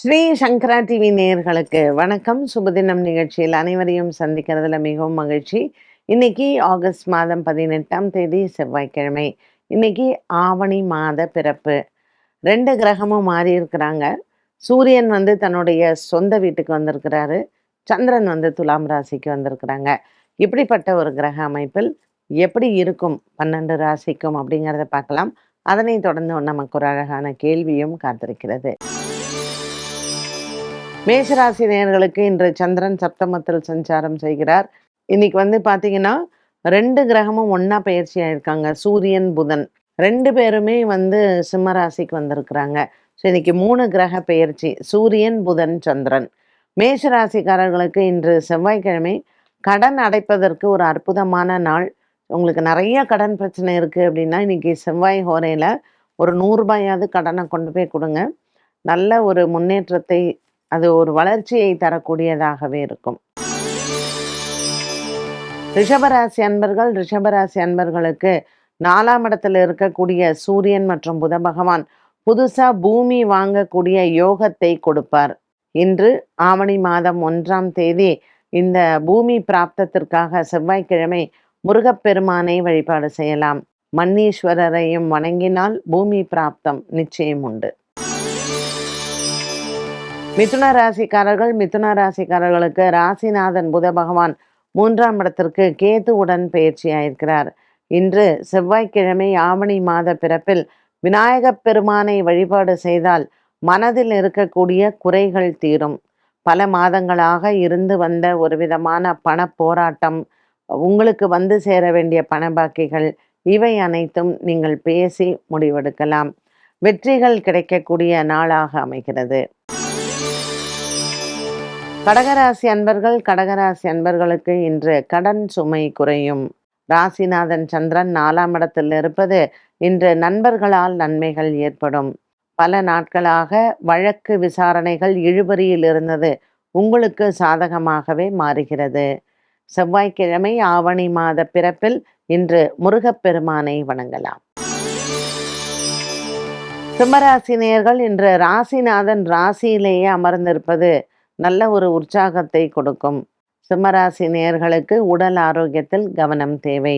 ஸ்ரீ சங்கரா TV நேயர்களுக்கு வணக்கம். சுபதினம் நிகழ்ச்சியில் அனைவரையும் சந்திக்கிறதுல மிகவும் மகிழ்ச்சி. இன்னைக்கு ஆகஸ்ட் மாதம் 18ஆம் தேதி செவ்வாய்க்கிழமை. இன்னைக்கு ஆவணி மாத பிறப்பு. 2 கிரகமும் மாறி இருக்கிறாங்க. சூரியன் தன்னுடைய சொந்த வீட்டுக்கு வந்திருக்கிறாரு. சந்திரன் துலாம் ராசிக்கு வந்திருக்கிறாங்க. இப்படிப்பட்ட ஒரு கிரக அமைப்பில் எப்படி இருக்கும் 12 ராசிக்கும் அப்படிங்கிறத பார்க்கலாம். அதனைத் தொடர்ந்து நமக்கு ஒரு அழகான கேள்வியும் காத்திருக்கிறது. மேஷராசி நேயர்களுக்கு இன்று சந்திரன் சப்தமத்தில் சஞ்சாரம் செய்கிறார். இன்னைக்கு பார்த்தீங்கன்னா 2 கிரகமும் ஒண்ணா பயிற்சி ஆயிருக்காங்க. சூரியன், புதன் 2 பேருமே சிம்ம ராசிக்கு வந்திருக்கிறாங்க. ஸோ இன்னைக்கு 3 கிரக பெயர்ச்சி. சூரியன், புதன், சந்திரன். மேஷ ராசிக்காரர்களுக்கு இன்று செவ்வாய்க்கிழமை கடன் அடைப்பதற்கு ஒரு அற்புதமான நாள். உங்களுக்கு நிறைய கடன் பிரச்சனை இருக்கு அப்படின்னா இன்னைக்கு செவ்வாய் ஹோரையில ஒரு ரூ. 100 கடனை கொண்டு போய் கொடுங்க. நல்ல ஒரு முன்னேற்றத்தை, அது ஒரு வளர்ச்சியை தரக்கூடியதாகவே இருக்கும். ரிஷபராசி அன்பர்களுக்கு 4ஆம் இடத்துல இருக்கக்கூடிய சூரியன் மற்றும் புத பகவான் புதுசா பூமி வாங்கக்கூடிய யோகத்தை கொடுப்பார். இன்று ஆவணி மாதம் 1ஆம் தேதி இந்த பூமி பிராப்தத்திற்காக செவ்வாய்க்கிழமை முருகப்பெருமானை வழிபாடு செய்யலாம். மன்னீஸ்வரரையும் வணங்கினால் பூமி பிராப்தம் நிச்சயம் உண்டு. மிதுன ராசிக்காரர்களுக்கு ராசிநாதன் புத பகவான் 3ஆம் இடத்திற்கு கேதுவுடன் பயிற்சி ஆயிருக்கிறார். இன்று செவ்வாய்க்கிழமை ஆவணி மாத பிறப்பில் விநாயகப் பெருமானை வழிபாடு செய்தால் மனதில் இருக்கக்கூடிய குறைகள் தீரும். பல மாதங்களாக இருந்து வந்த ஒரு விதமான பண போராட்டம், உங்களுக்கு சேர வேண்டிய பண பாக்கிகள், இவை அனைத்தும் நீங்கள் பேசி முடிவெடுக்கலாம். வெற்றிகள் கிடைக்கக்கூடிய நாளாக அமைகிறது. கடகராசி அன்பர்களுக்கு இன்று கடன் சுமை குறையும். ராசிநாதன் சந்திரன் 4ஆம் இடத்தில் இருப்பது இன்று நண்பர்களால் நன்மைகள் ஏற்படும். பல நாட்களாக வழக்கு விசாரணைகள் இழுபறியில் இருந்தது உங்களுக்கு சாதகமாகவே மாறுகிறது. செவ்வாய்க்கிழமை ஆவணி மாத பிறப்பில் இன்று முருகப்பெருமானை வணங்கலாம். சிம்மராசி நேயர்கள் இன்று ராசிநாதன் ராசியிலேயே அமர்ந்திருப்பது நல்ல ஒரு உற்சாகத்தை கொடுக்கும். சிம்மராசி நேயர்களுக்கு உடல் ஆரோக்கியத்தில் கவனம் தேவை.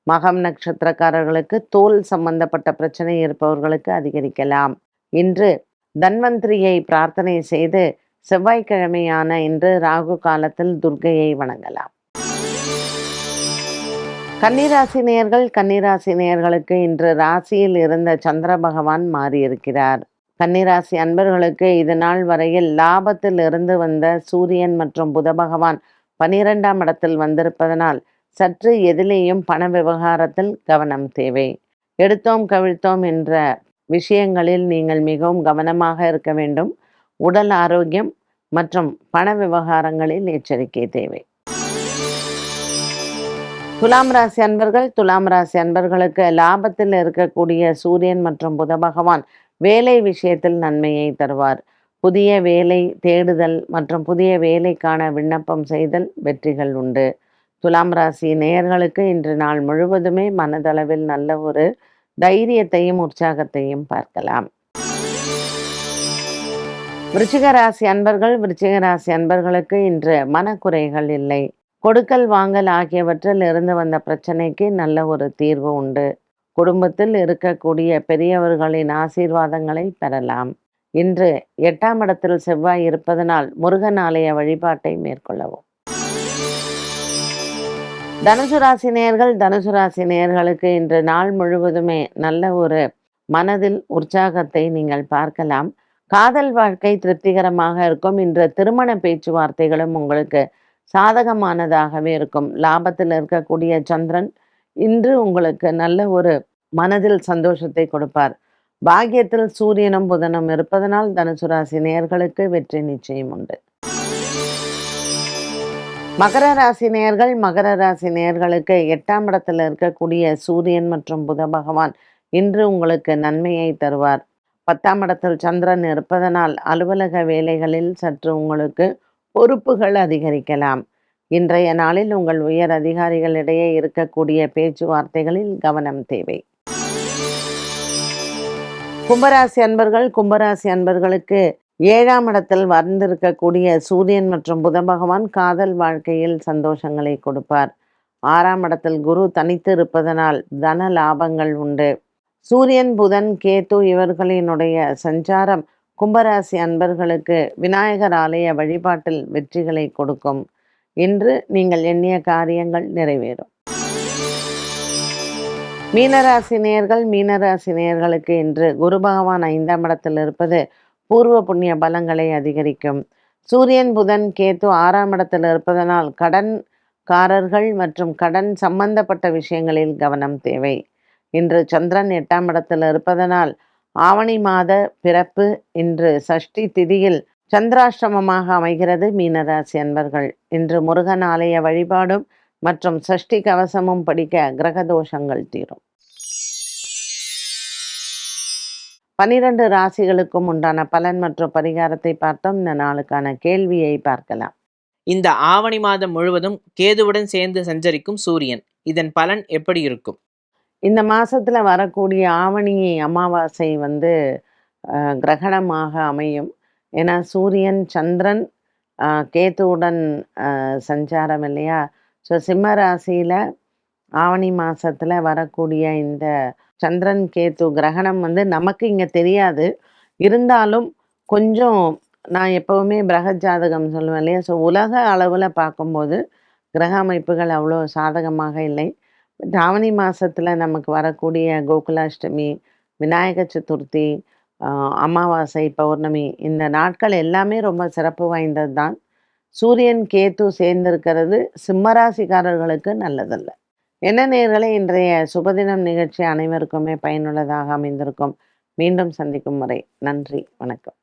மகம் நட்சத்திரக்காரர்களுக்கு தோல் சம்பந்தப்பட்ட பிரச்சனை இருப்பவர்களுக்கு அதிகரிக்கலாம். இன்று தன்வந்திரியை பிரார்த்தனை செய்து செவ்வாய்க்கிழமையான இன்று ராகு காலத்தில் துர்க்கையை வணங்கலாம். கன்னிராசி நேயர்களுக்கு இன்று ராசியில் இருந்த சந்திர பகவான் மாறியிருக்கிறார். கன்னிராசி அன்பர்களுக்கு இது நாள் வரையில் லாபத்தில் இருந்து வந்த சூரியன் மற்றும் புத பகவான் 12ஆம் இடத்தில் வந்திருப்பதனால் சற்று எதிலேயும் பண விவகாரத்தில் கவனம் தேவை. எடுத்தோம் கவிழ்த்தோம் என்ற விஷயங்களில் நீங்கள் மிகவும் கவனமாக இருக்க வேண்டும். உடல் ஆரோக்கியம் மற்றும் பண விவகாரங்களில் எச்சரிக்கை தேவை. துலாம் ராசி அன்பர்களுக்கு லாபத்தில் இருக்கக்கூடிய சூரியன் மற்றும் புத பகவான் வேலை விஷயத்தில் நன்மையை தருவார். புதிய வேலை தேடுதல் மற்றும் புதிய வேலைக்கான விண்ணப்பம் செய்தல் வெற்றிகள் உண்டு. துலாம் ராசி நேயர்களுக்கு இன்று நாள் முழுவதுமே மனதளவில் நல்ல ஒரு தைரியத்தையும் உற்சாகத்தையும் பார்க்கலாம். விருச்சிக ராசி அன்பர்களுக்கு இன்று மனக்குறைகள் இல்லை. கொடுக்கல் வாங்கல் ஆகியவற்றில் இருந்து வந்த பிரச்சனைக்கு நல்ல ஒரு தீர்வு உண்டு. குடும்பத்தில் இருக்கக்கூடிய பெரியவர்களின் ஆசீர்வாதங்களை பெறலாம். இன்று 8ஆம் இடத்தில் செவ்வாய் இருப்பதனால் முருகன் ஆலய வழிபாட்டை மேற்கொள்ளவும். தனுசு ராசி நேயர்களுக்கு இன்று நாள் முழுவதுமே நல்ல ஒரு மனதில் உற்சாகத்தை நீங்கள் பார்க்கலாம். காதல் வாழ்க்கை திருப்திகரமாக இருக்கும். இன்று திருமண பேச்சுவார்த்தைகளும் உங்களுக்கு சாதகமானதாகவே இருக்கும். லாபத்தில் இருக்கக்கூடிய சந்திரன் இன்று உங்களுக்கு நல்ல ஒரு மனதில் சந்தோஷத்தை கொடுப்பார். பாக்கியத்தில் சூரியனும் புதனும் இருப்பதனால் தனுசு ராசி நேயர்களுக்கு வெற்றி நிச்சயம் உண்டு. மகர ராசி நேயர்களுக்கு 8ஆம் இடத்தில் இருக்கக்கூடிய சூரியன் மற்றும் புத பகவான் இன்று உங்களுக்கு நன்மையை தருவார். 10ஆம் இடத்தில் சந்திரன் இருப்பதனால் அலுவலக வேலைகளில் சற்று உங்களுக்கு பொறுப்புகள் அதிகரிக்கலாம். இன்றைய நாளில் உங்கள் உயர் அதிகாரிகளிடையே இருக்கக்கூடிய பேச்சுவார்த்தைகளில் கவனம் தேவை. கும்பராசி அன்பர்களுக்கு 7ஆம் இடத்தில் வந்திருக்கக்கூடிய சூரியன் மற்றும் புத பகவான் காதல் வாழ்க்கையில் சந்தோஷங்களை கொடுப்பார். 6ஆம் இடத்தில் குரு தனித்து இருப்பதனால் தன லாபங்கள் உண்டு. சூரியன், புதன், கேது இவர்களினுடைய சஞ்சாரம் கும்பராசி அன்பர்களுக்கு விநாயகர் ஆலய வழிபாட்டில் வெற்றிகளை கொடுக்கும். இன்று நீங்கள் எண்ணிய காரியங்கள் நிறைவேறும். மீனராசி நேயர்களுக்கு இன்று குரு பகவான் 5ஆம் இடத்தில் இருப்பது பூர்வ புண்ணிய பலங்களை அதிகரிக்கும். சூரியன், புதன், கேது 6ஆம் இடத்தில் இருப்பதனால் கடன்காரர்கள் மற்றும் கடன் சம்பந்தப்பட்ட விஷயங்களில் கவனம் தேவை. இன்று சந்திரன் 8ஆம் இடத்தில் இருப்பதனால் ஆவணி மாத பிறப்பு இன்று சஷ்டி திதியில் சந்திராஷ்டமமாக அமைகிறது. மீனராசி அன்பர்கள் இன்று முருகன் ஆலய வழிபாடும் மற்றும் சஷ்டி கவசமும் படிக்க கிரக தோஷங்கள் தீரும். 12 ராசிகளுக்கும் உண்டான பலன் மற்றும் பரிகாரத்தை பார்த்தோம். இந்த நாளுக்கான கேள்வியை பார்க்கலாம். இந்த ஆவணி மாதம் முழுவதும் கேதுவுடன் சேர்ந்து சஞ்சரிக்கும் சூரியன், இதன் பலன் எப்படி இருக்கும்? இந்த மாசத்துல வரக்கூடிய ஆவணி அமாவாசை கிரகணமாக அமையும். ஏன்னா சூரியன், சந்திரன், கேதுவுடன் சஞ்சாரம் இல்லையா? ஸோ சிம்ம ராசியில ஆவணி மாசத்துல வரக்கூடிய இந்த சந்திரன் கேது கிரகணம் நமக்கு இங்க தெரியாது. இருந்தாலும் கொஞ்சம் நான் எப்பவுமே பிரகத் ஜாதகம் சொல்லுவேன் இல்லையா? ஸோ உலக அளவுல பார்க்கும்போது கிரக அமைப்புகள் அவ்வளோ சாதகமாக இல்லை. ஆவணி மாசத்துல நமக்கு வரக்கூடிய கோகுலாஷ்டமி, விநாயக சதுர்த்தி, அமாவாசை, பௌர்ணமி இந்த நாட்கள் எல்லாமே ரொம்ப சிறப்பு வாய்ந்தது தான். சூரியன், கேது சேர்ந்திருக்கிறது சிம்மராசிக்காரர்களுக்கு நல்லதல்ல. என்ன நேயர்களே, இன்றைய சுபதினம் நிகழ்ச்சி அனைவருக்குமே பயனுள்ளதாக அமைந்திருக்கும். மீண்டும் சந்திக்கும் வரை நன்றி, வணக்கம்.